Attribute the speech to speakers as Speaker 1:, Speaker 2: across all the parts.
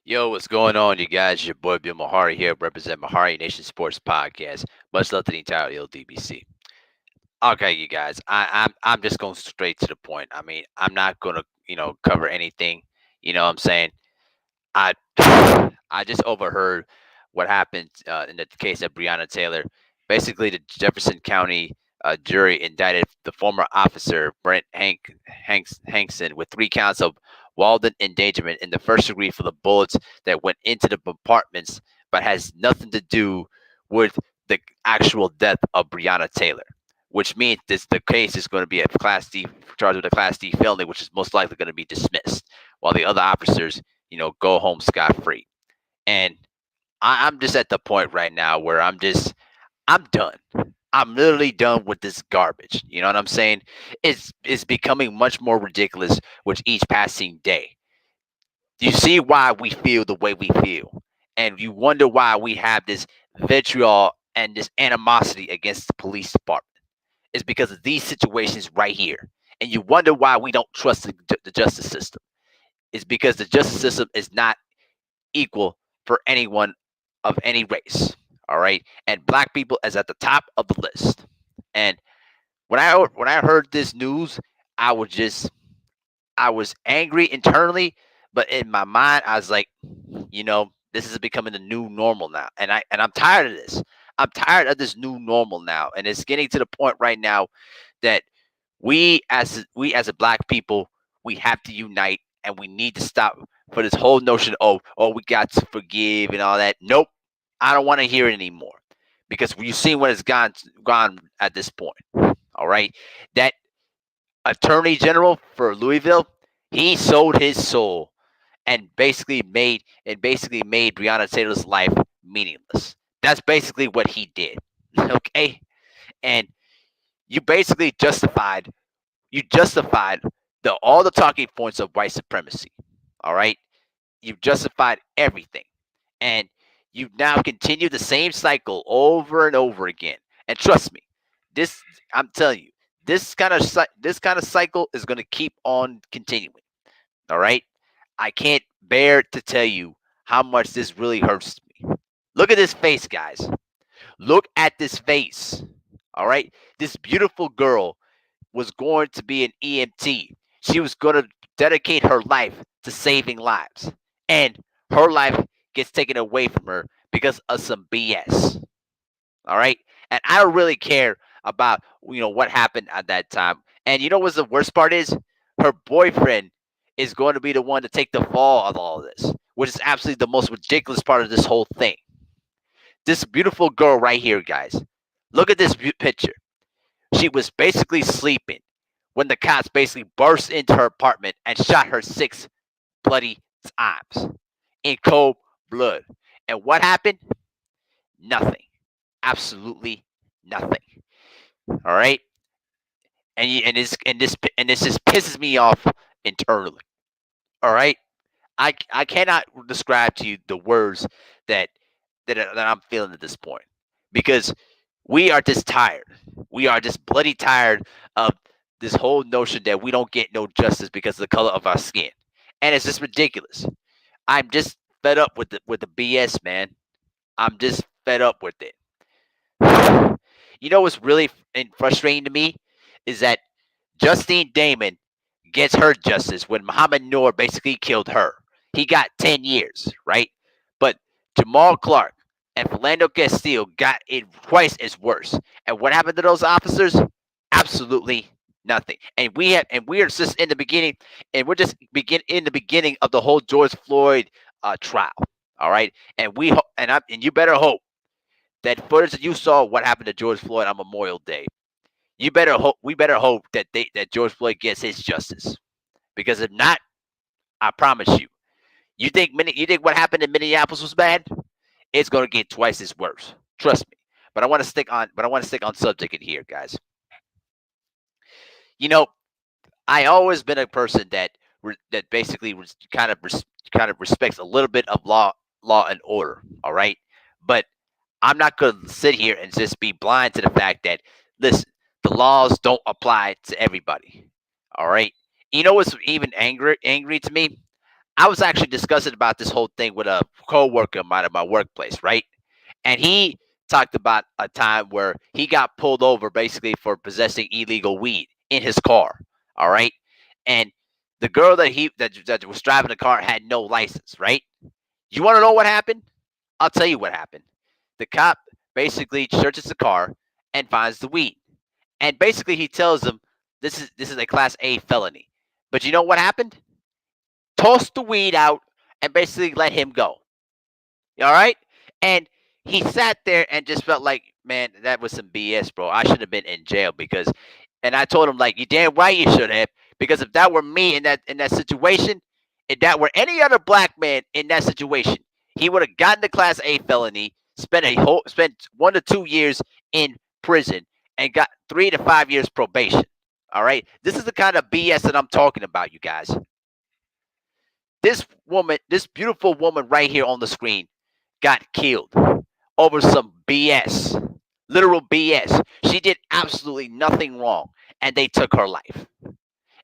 Speaker 1: Yo, what's going on, you guys? Your boy Bill Mahari here, represent Mahari Nation Sports Podcast. Much love to the entire LDBC. Okay, you guys, I'm just going straight to the point. I mean, I'm not gonna cover anything. You know what I'm saying? I I just overheard what happened in the case of Breonna Taylor. Basically, the Jefferson County jury indicted the former officer Hankson with 3 counts of Walden endangerment in the first degree for the bullets that went into the compartments, but has nothing to do with the actual death of Breonna Taylor. Which means the case is going to be a Class D charged with a Class D felony, which is most likely going to be dismissed, while the other officers go home scot free. And I'm just at the point right now where I'm done. I'm literally done with this garbage. You know what I'm saying? It's becoming much more ridiculous with each passing day. You see why we feel the way we feel, and you wonder why we have this vitriol and this animosity against the police department. It's because of these situations right here, and you wonder why we don't trust the justice system. It's because the justice system is not equal for anyone of any race. All right, and black people is at the top of the list. And when I heard this news, I was just I was angry internally, but in my mind, I was like, this is becoming the new normal now, and I'm tired of this. I'm tired of this new normal now, and it's getting to the point right now that we as a black people, we have to unite, and we need to stop for this whole notion of we got to forgive and all that. Nope, I don't want to hear it anymore because you've seen what has gone at this point. All right, that attorney general for Louisville, he sold his soul and basically made Breonna Taylor's life meaningless. That's basically what he did. Okay, and you basically justified the all the talking points of white supremacy. All right, you've justified everything, and you now continue the same cycle over and over again. And trust me, this I'm telling you, this kind of cycle is going to keep on continuing. All right, I can't bear to tell you how much this really hurts me. Look at this face, guys. Look at this face. All right, this beautiful girl was going to be an EMT. She was going to dedicate her life to saving lives. And her life gets taken away from her because of some BS. All right? And I don't really care about what happened at that time. And you know what the worst part is? Her boyfriend is going to be the one to take the fall of all of this, which is absolutely the most ridiculous part of this whole thing. This beautiful girl right here, guys. Look at this picture. She was basically sleeping when the cops basically burst into her apartment and shot her 6 bloody times in cold blood. And what happened? Nothing. Absolutely nothing. All right. And this just pisses me off internally. All right. I cannot describe to you the words that that I'm feeling at this point because we are just tired. We are just bloody tired of this whole notion that we don't get no justice because of the color of our skin, and it's just ridiculous. I'm just fed up with the BS, man. I'm just fed up with it. You know what's really frustrating to me is that Justine Damon gets her justice when Muhammad Noor basically killed her. He got 10 years, right? But Jamal Clark and Philando Castile got it twice as worse. And what happened to those officers? Absolutely nothing. And we are just in the beginning, and we're just in the beginning of the whole George Floyd trial. All right, and you better hope that footage that you saw what happened to George Floyd on Memorial Day. We better hope that George Floyd gets his justice. Because if not, I promise you, you think what happened in Minneapolis was bad? It's gonna get twice as worse. Trust me. But I want to stick on subject in here, guys. You know, I always been a person that basically kind of respects a little bit of law and order. All right, but I'm not gonna sit here and just be blind to the fact that listen, the laws don't apply to everybody. All right. You know what's even angry to me? I was actually discussing about this whole thing with a coworker of mine at my workplace, right? And he talked about a time where he got pulled over basically for possessing illegal weed in his car. All right, and the girl that was driving the car had no license. Right? You want to know what happened? I'll tell you what happened. The cop basically searches the car and finds the weed, and basically he tells him this is a class A felony. But you know what happened? Tossed the weed out and basically let him go. All right. And he sat there and just felt like, man, that was some BS, bro. I should have been in jail because, and I told him like, you damn right you should have, because if that were me in that situation, if that were any other black man in that situation, he would have gotten the class A felony, spent 1 to 2 years in prison, and got 3 to 5 years probation. All right. This is the kind of BS that I'm talking about, you guys. This woman, this beautiful woman right here on the screen, got killed over some BS, literal BS. She did absolutely nothing wrong, and they took her life.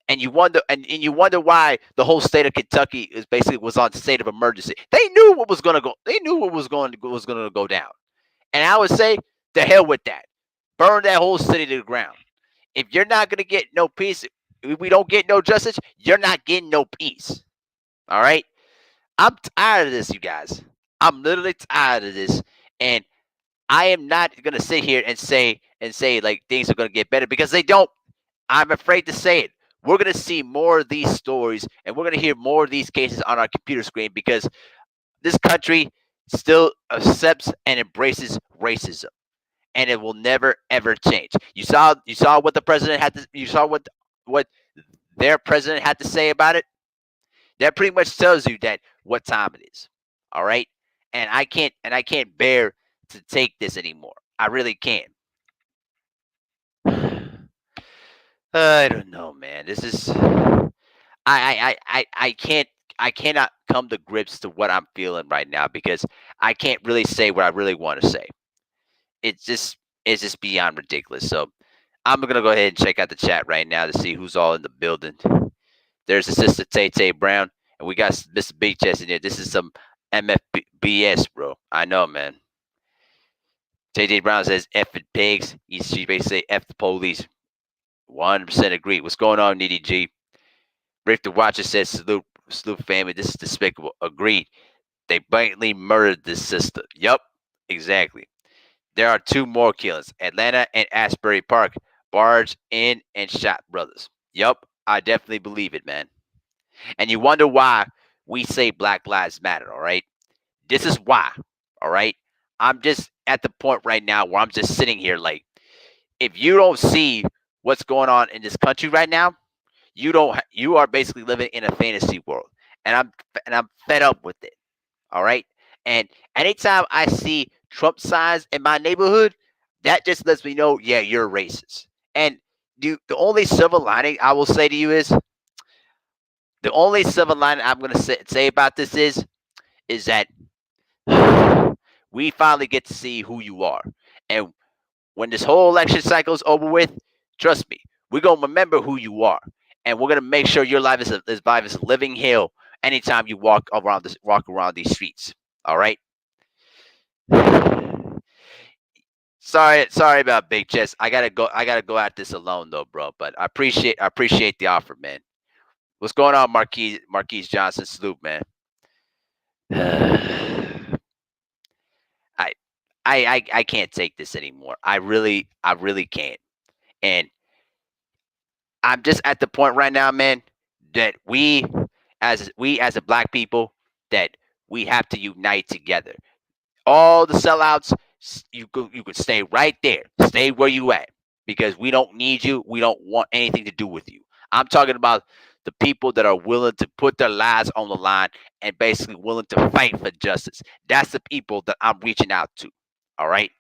Speaker 1: And you wonder, and you wonder why the whole state of Kentucky is basically was on state of emergency. They knew what was going to go. They knew what was going to go down. And I would say, the hell with that. Burn that whole city to the ground. If you're not going to get no peace, if we don't get no justice, you're not getting no peace. All right. I'm tired of this, you guys. I'm literally tired of this, and I am not gonna sit here and say like things are gonna get better because they don't. I'm afraid to say it. We're gonna see more of these stories, and we're gonna hear more of these cases on our computer screen because this country still accepts and embraces racism, and it will never ever change. You saw what the president had to. You saw what their president had to say about it. That pretty much tells you that what time it is. All right. And I can't bear to take this anymore. I really can't. I don't know, man. This is I can't I cannot come to grips to what I'm feeling right now because I can't really say what I really want to say. It's just beyond ridiculous. So I'm gonna go ahead and check out the chat right now to see who's all in the building. There's the sister Tay Tay Brown, and we got Mr. Big Chest in here. This is some MFBS, bro. I know, man. Tay Tay Brown says F it pigs. She basically say F the police. 100% agree. What's going on, Needy G? Rick the Watcher says salute family. This is despicable. Agreed. They blatantly murdered this sister. Yup, exactly. There are two more killings. Atlanta and Asbury Park barged in and shot brothers. Yup, I definitely believe it, man. And you wonder why we say Black Lives Matter, all right? This is why, all right? I'm just at the point right now where I'm just sitting here like, if you don't see what's going on in this country right now, you are basically living in a fantasy world. And I'm fed up with it, all right? And anytime I see Trump signs in my neighborhood, that just lets me know, yeah, you're racist. And the only silver lining I will say to you is the only silver lining I'm going to say about this is that we finally get to see who you are. And when this whole election cycle is over with, trust me, we're going to remember who you are. And we're going to make sure your life is a living hell anytime you walk around these streets. All right? Sorry about Big Chest. I gotta go at this alone though, bro. But I appreciate the offer, man. What's going on, Marquise Johnson? Salute, man. I I can't take this anymore. I really can't. And I'm just at the point right now, man, that we as a black people that we have to unite together. All the sellouts, you could stay right there. Stay where you at because we don't need you. We don't want anything to do with you. I'm talking about the people that are willing to put their lives on the line and basically willing to fight for justice. That's the people that I'm reaching out to. All right.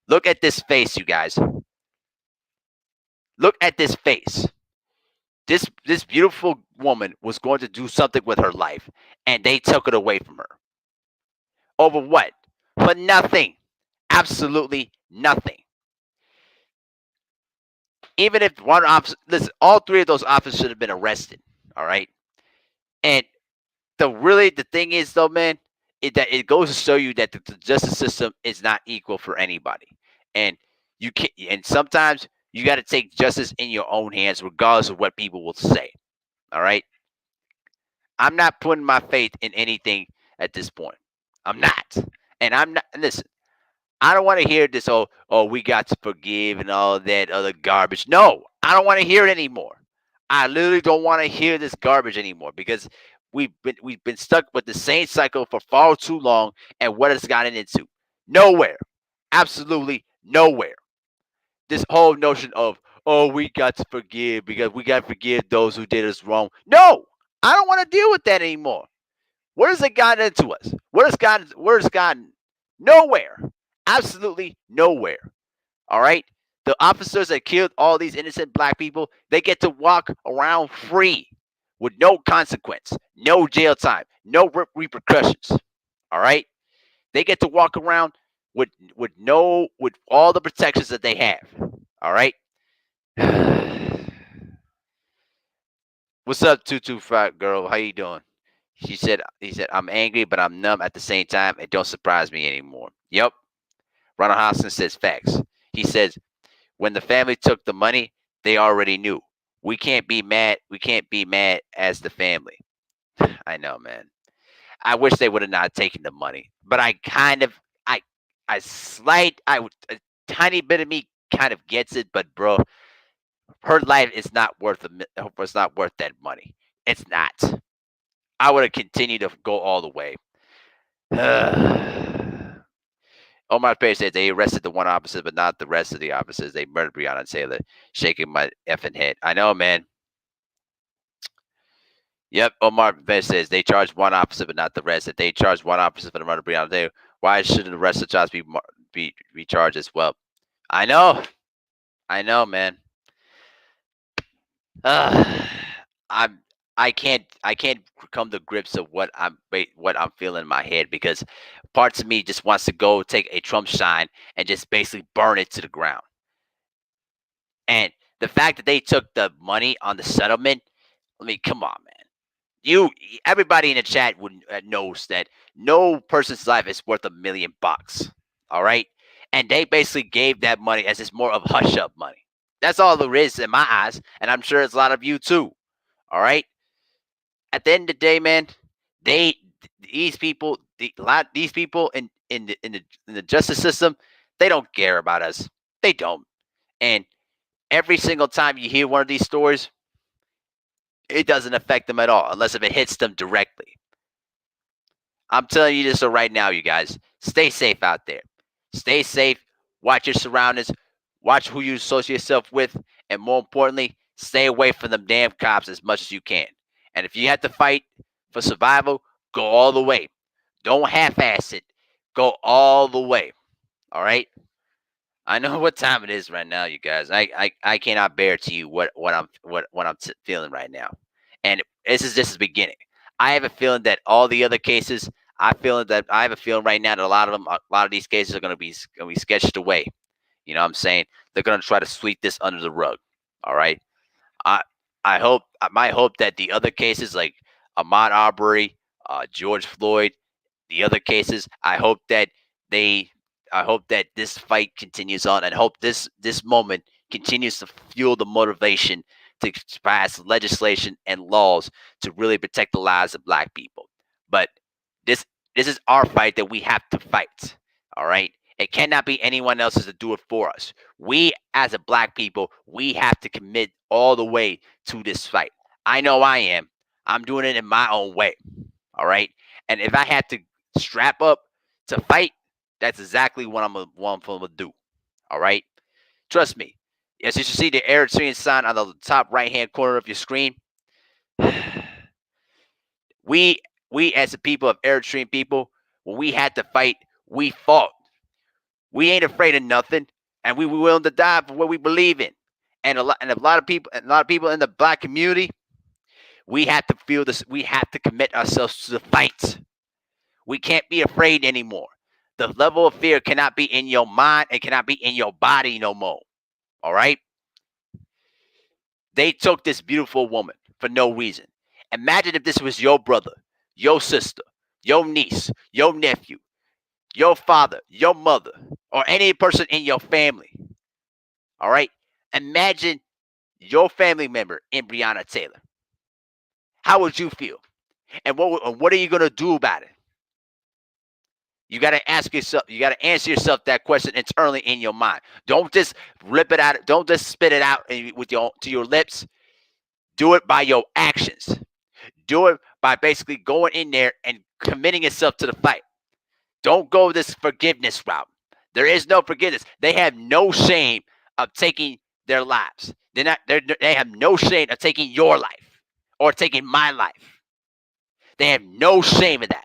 Speaker 1: Look at this face, you guys. Look at this face. This beautiful woman was going to do something with her life, and they took it away from her. Over what? For nothing. Absolutely nothing. Even if one officer, listen, all three of those officers should have been arrested. All right. And the thing is though, man, that it goes to show you that the justice system is not equal for anybody, and you can and sometimes you got to take justice in your own hands, regardless of what people will say. All right, I'm not putting my faith in anything at this point. I'm not, and I'm not. Listen, I don't want to hear this. Oh, we got to forgive and all that other garbage. No, I don't want to hear it anymore. I literally don't want to hear this garbage anymore because we've been stuck with the same cycle for far too long, and what it's gotten into nowhere, absolutely nowhere. This whole notion of we got to forgive because we got to forgive those who did us wrong. No, I don't want to deal with that anymore. Where has it gotten into us? Where has gotten nowhere. Absolutely nowhere. All right? The officers that killed all these innocent black people, they get to walk around free with no consequence, no jail time, no repercussions. All right? They get to walk around with all the protections that they have. All right? What's up, 225 girl? How you doing? He said, I'm angry, but I'm numb at the same time. It don't surprise me anymore. Yep. Ronald Hoskins says facts. He says, when the family took the money, they already knew. We can't be mad. We can't be mad as the family. I know, man. I wish they would have not taken the money, but a tiny bit of me kind of gets it. But bro, her life is not worth was not worth that money. It's not. I would have continued to go all the way. Omar Perry said they arrested the one officer, but not the rest of the officers. They murdered Breonna Taylor. Shaking my effing head. I know, man. Yep. Omar Perry says they charged one officer, but not the rest. If they charged one officer for the murder of Breonna Taylor, why shouldn't the rest of the charges be charged as well? I know. I know, man. Uh, I'm. I can't come to grips of what I'm feeling in my head because parts of me just wants to go take a Trump sign and just basically burn it to the ground. And the fact that they took the money on the settlement, I mean, come on, man. You, everybody in the chat knows that no person's life is worth $1 million. All right, and they basically gave that money as it's more of hush up money. That's all there is in my eyes, and I'm sure it's a lot of you too. All right. At the end of the day, man, they these people, these people in the justice system, they don't care about us. They don't. And every single time you hear one of these stories, it doesn't affect them at all unless if it hits them directly. I'm telling you this right now, you guys. Stay safe out there. Stay safe. Watch your surroundings. Watch who you associate yourself with. And more importantly, stay away from them damn cops as much as you can. And if you have to fight for survival, go all the way. Don't half ass it. Go all the way. All right? I know what time it is right now, you guys. I cannot bear to you what I'm feeling right now, and this is just the beginning. I have a feeling that all the other cases, I have a feeling right now that a lot of these cases are going to be sketched away. You know what I'm saying? They're going to try to sweep this under the rug. All right. I I hope I might hope that the other cases like Ahmaud Arbery, George Floyd, the other cases, they I hope that this fight continues on and hope this moment continues to fuel the motivation to pass legislation and laws to really protect the lives of black people. But this this is our fight that we have to fight. All right. It cannot be anyone else's to do it for us. We as a black people, we have to commit all the way to this fight. I know I am. I'm doing it in my own way. All right. And if I had to strap up to fight, that's exactly what I'm going to do. All right. Trust me. As you should see the Eritrean sign on the top right hand corner of your screen, we we as a people of Eritrean people, when we had to fight, we fought. We ain't afraid of nothing, and we were willing to die for what we believe in. And a lot of people in the black community, we have to feel this. We have to commit ourselves to the fight. We can't be afraid anymore. The level of fear cannot be in your mind. It cannot be in your body no more. All right. They took this beautiful woman for no reason. Imagine if this was your brother. your sister, your niece, your nephew, your father, your mother, or any person in your family. All right? Imagine your family member in Breonna Taylor. How would you feel? And what are you going to do about it? You got to ask yourself, you got to answer yourself that question internally in your mind. Don't just rip it out. Don't just spit it out with your to your lips. Do it by your actions. Do it by basically going in there and committing yourself to the fight. Don't go this forgiveness route. There is no forgiveness. They have no shame of taking their lives. They have no shame of taking your life or taking my life. They have no shame of that.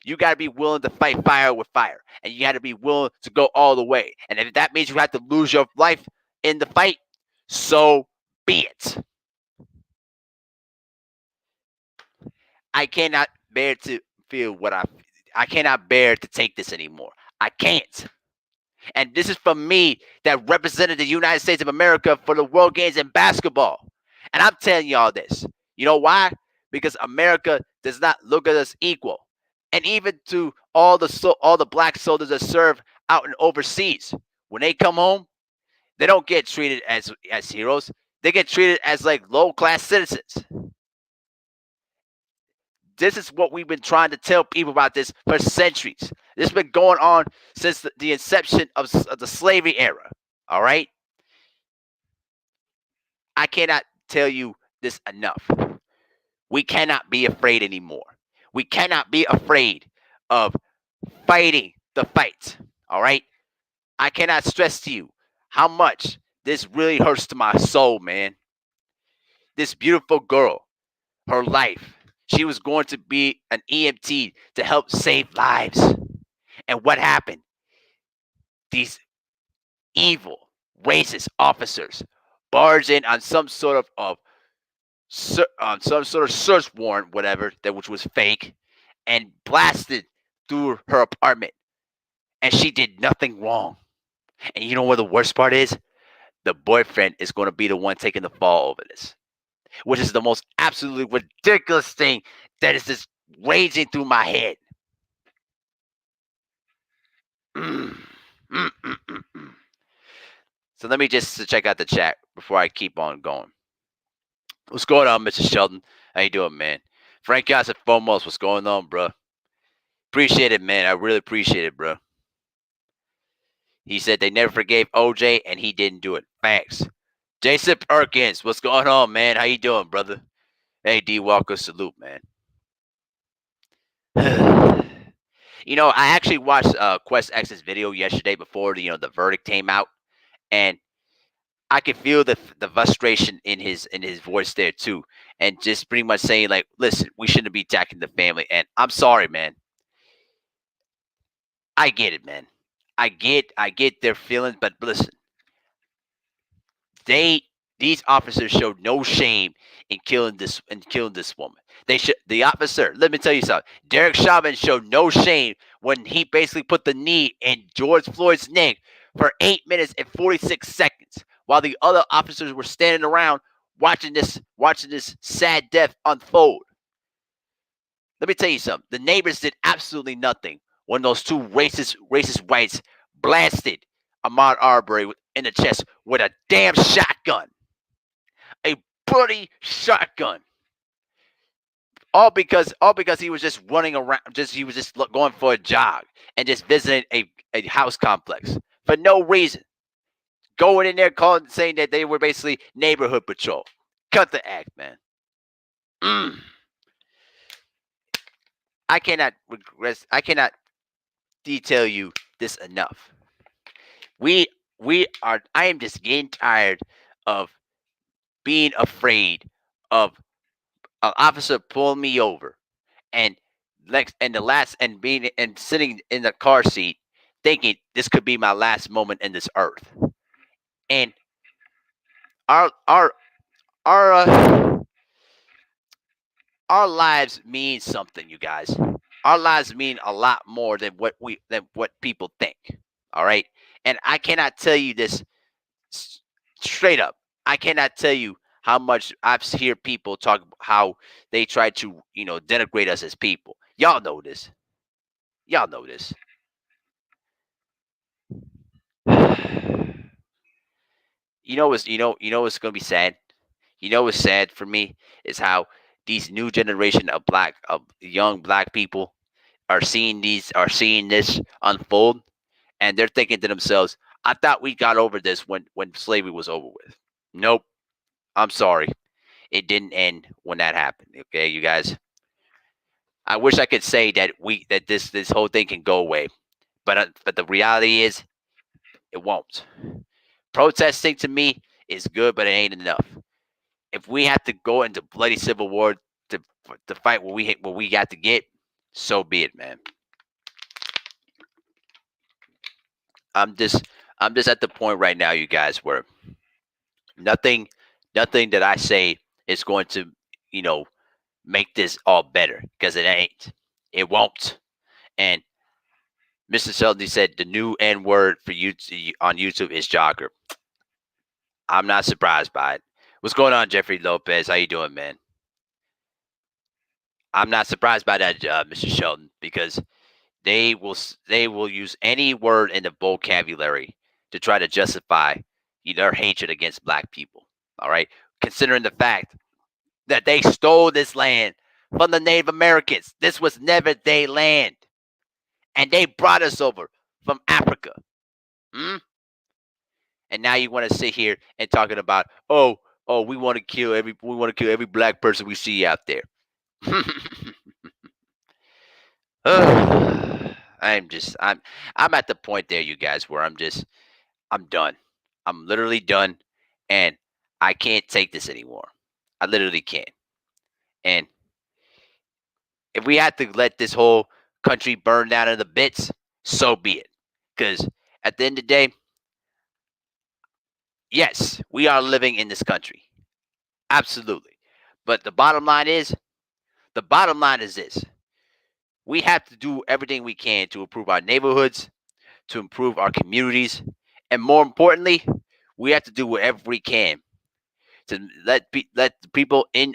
Speaker 1: You got to be willing to fight fire with fire, and you got to be willing to go all the way. And if that means you have to lose your life in the fight, so be it. I cannot bear to feel what I cannot bear to take this anymore. I can't. And this is from me that represented the United States of America for the World Games in basketball. And I'm telling y'all this. You know why? Because America does not look at us equal. And even to all the black soldiers that serve out in overseas, when they come home, they don't get treated as heroes. They get treated as like low class citizens. This is what we've been trying to tell people about this for centuries. This has been going on since the inception of the slavery era. All right? I cannot tell you this enough. We cannot be afraid anymore. We cannot be afraid of fighting the fight. All right? I cannot stress to you how much this really hurts to my soul, man. This beautiful girl, her life, she was going to be an EMT to help save lives. And what happened? These evil, racist officers barged in on some sort of search warrant, whatever, that which was fake, and blasted through her apartment. And she did nothing wrong. And you know what the worst part is? The boyfriend is going to be the one taking the fall over this, which is the most absolutely ridiculous thing that is just raging through my head. Mm, mm, mm, mm, mm. So let me just check out the chat before I keep on going. What's going on, Mr. Sheldon? How you doing, man? Frank Gossett foremost, what's going on, bro? Appreciate it, man. I really appreciate it, bro. He said they never forgave OJ and he didn't do it. Thanks. Jason Perkins, what's going on, man? How you doing, brother? Hey, D Walker, salute, man. You know, I actually watched Quest X's video yesterday before the verdict came out, and I could feel the frustration in his voice there too, and just pretty much saying like, "Listen, we shouldn't be attacking the family." And I'm sorry, man. I get it, man. I get their feelings, but listen, they these officers showed no shame in killing this woman. The officer. Let me tell you something. Derek Chauvin showed no shame when he basically put the knee in George Floyd's neck for 8 minutes and 46 seconds, while the other officers were standing around watching this sad death unfold. Let me tell you something. The neighbors did absolutely nothing when those two racist whites blasted Ahmaud Arbery in the chest with a damn shotgun, a bloody shotgun. All because he was just running around, he was just going for a jog and just visiting a house complex for no reason. Going in there saying that they were basically neighborhood patrol. Cut the act, man. Mm. I cannot detail you this enough. We we are I am just getting tired of being afraid of an officer pulling me over and and the last and being and sitting in the car seat thinking this could be my last moment in this earth. And our our our our lives mean something, you guys. Our lives mean a lot more than what people think. All right? And I cannot tell you this straight up. I cannot tell you how much I've hear people talk about how they try to, denigrate us as people. Y'all know this. Y'all know this. What's gonna be sad. What's sad for me is how these new generation of young black people are seeing this unfold, and they're thinking to themselves, I thought we got over this when slavery was over with. Nope. I'm sorry. It didn't end when that happened. Okay, you guys. I wish I could say that this whole thing can go away, but the reality is it won't. Protesting to me is good, but it ain't enough. If we have to go into bloody civil war to to fight what we got to get, so be it, man. I'm just I'm just at the point right now, you guys, where nothing nothing that I say is going to, you know, make this all better because it ain't. It won't. And Mr. Sheldon said the new N word for you on YouTube is jogger. I'm not surprised by it. What's going on, Jeffrey Lopez? How you doing, man? I'm not surprised by that, Mr. Sheldon, because they will use any word in the vocabulary to try to justify their hatred against black people. All right, considering the fact that they stole this land from the Native Americans. This was never their land, and they brought us over from Africa. Hmm? And now you want to sit here and talking about, oh, we want to kill every black person we see out there. I'm at the point there, you guys, where I'm done. I'm literally done, and I can't take this anymore. I literally can't. And if we had to let this whole country burn down into bits, so be it. Because at the end of the day, yes, we are living in this country. Absolutely. But the bottom line is this. We have to do everything we can to improve our neighborhoods, to improve our communities, and more importantly, we have to do whatever we can to let the people in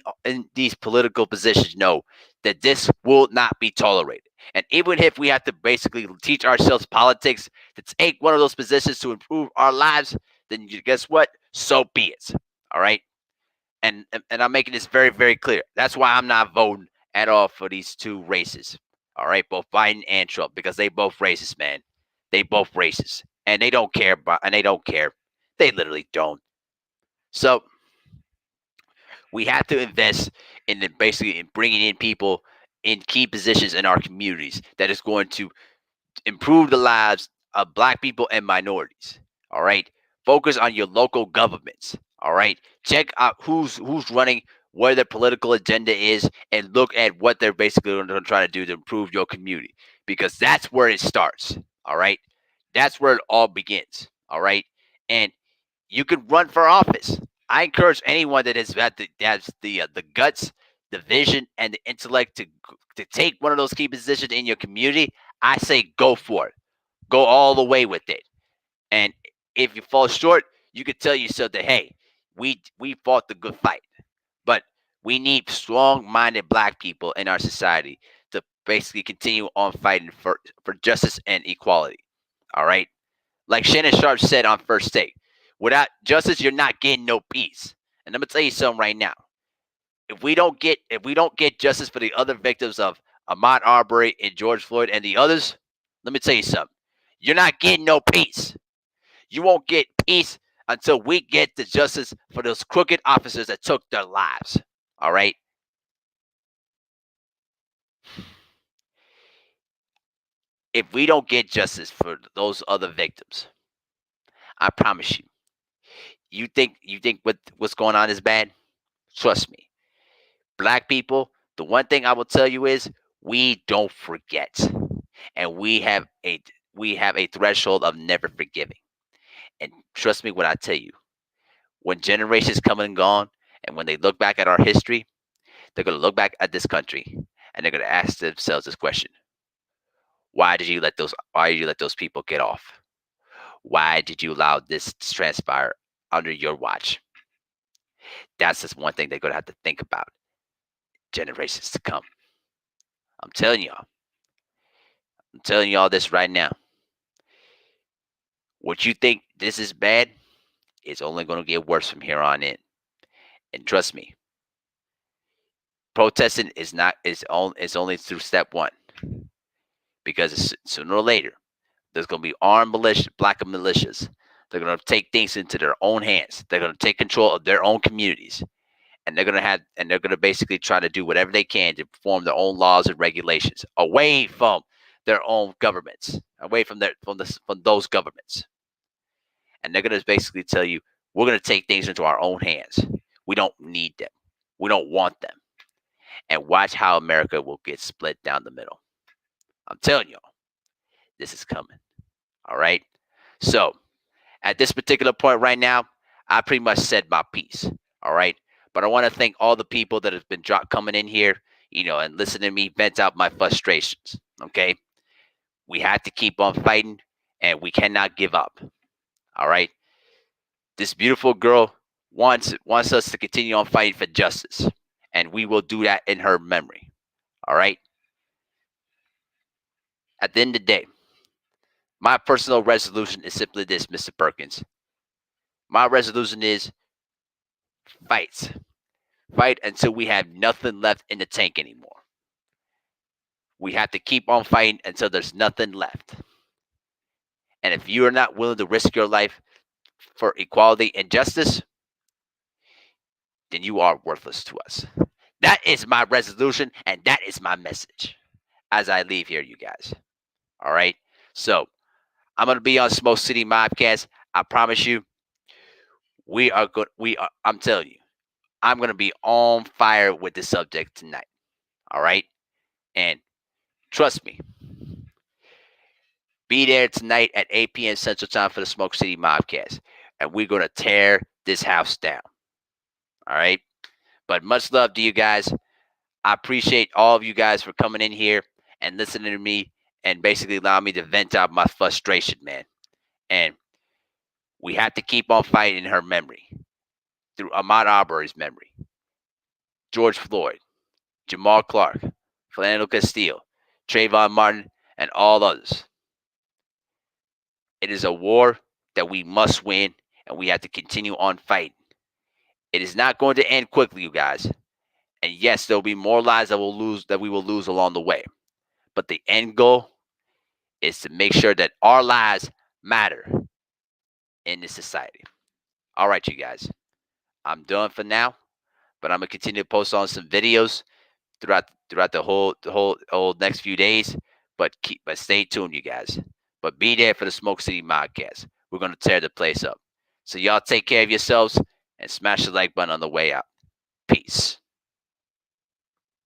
Speaker 1: these political positions know that this will not be tolerated. And even if we have to basically teach ourselves politics to take one of those positions to improve our lives, then guess what? So be it. All right. And I'm making this very, very clear. That's why I'm not voting at all for these two races. All right, both Biden and Trump, because they both racist, man. They both racist, and they don't care. And they don't care. They literally don't. So we have to invest basically in bringing in people in key positions in our communities that is going to improve the lives of black people and minorities. All right. Focus on your local governments. All right. Check out who's running, where their political agenda is, and look at what they're basically going to try to do to improve your community. Because that's where it starts. All right. That's where it all begins. All right. And you could run for office. I encourage anyone that has the guts, the vision, and the intellect to take one of those key positions in your community. I say go for it. Go all the way with it. And if you fall short, you could tell yourself that hey, we fought the good fight. But we need strong-minded black people in our society to basically continue on fighting for justice and equality. All right. Like Shannon Sharp said on First Take, without justice, you're not getting no peace. And I'm gonna tell you something right now. If we don't get justice for the other victims of Ahmaud Arbery and George Floyd and the others, let me tell you something. You're not getting no peace. You won't get peace until we get the justice for those crooked officers that took their lives. All right. If we don't get justice for those other victims, I promise you, you think what's going on is bad? Trust me. Black people, the one thing I will tell you is we don't forget. And we have a threshold of never forgiving. And trust me when I tell you, when generations come and gone, and when they look back at our history, they're going to look back at this country and they're going to ask themselves this question: Why did you let those people get off? Why did you allow this to transpire under your watch? That's just one thing they're going to have to think about generations to come. I'm telling y'all. I'm telling y'all this right now. What you think this is bad, it's only going to get worse from here on in. And trust me, protesting is not is only through step one, because sooner or later there's going to be armed militia, black militias. They're going to take things into their own hands. They're going to take control of their own communities, and they're going to basically try to do whatever they can to form their own laws and regulations away from their own governments, away from from those governments. And they're going to basically tell you, we're going to take things into our own hands. We don't need them. We don't want them. And watch how America will get split down the middle. I'm telling y'all, this is coming. All right. So at this particular point right now, I pretty much said my piece. All right. But I want to thank all the people that have been coming in here, and listening to me vent out my frustrations. Okay. We have to keep on fighting, and we cannot give up. All right. This beautiful girl wants us to continue on fighting for justice, and we will do that in her memory. All right. At the end of the day, my personal resolution is simply this, Mr. Perkins. My resolution is fight. Fight until we have nothing left in the tank anymore. We have to keep on fighting until there's nothing left. And if you are not willing to risk your life for equality and justice, then you are worthless to us. That is my resolution, and that is my message as I leave here, you guys. All right. So I'm going to be on Smoke City Mobcast. I promise you, we are good. I'm telling you, I'm going to be on fire with the subject tonight. All right. And trust me, be there tonight at 8 p.m. Central Time for the Smoke City Mobcast. And we're going to tear this house down. All right. But much love to you guys. I appreciate all of you guys for coming in here and listening to me and basically allowing me to vent out my frustration, man. And we have to keep on fighting in her memory, through Ahmaud Arbery's memory, George Floyd, Jamal Clark, Philando Castile, Trayvon Martin, and all others. It is a war that we must win, and we have to continue on fighting. It is not going to end quickly, you guys. And yes, there will be more lives that we will lose along the way. But the end goal is to make sure that our lives matter in this society. All right, you guys. I'm done for now, but I'm gonna continue to post on some videos throughout the whole next few days. But stay tuned, you guys. But be there for the Smoke City Podcast. We're gonna tear the place up. So y'all take care of yourselves and smash the like button on the way out. Peace.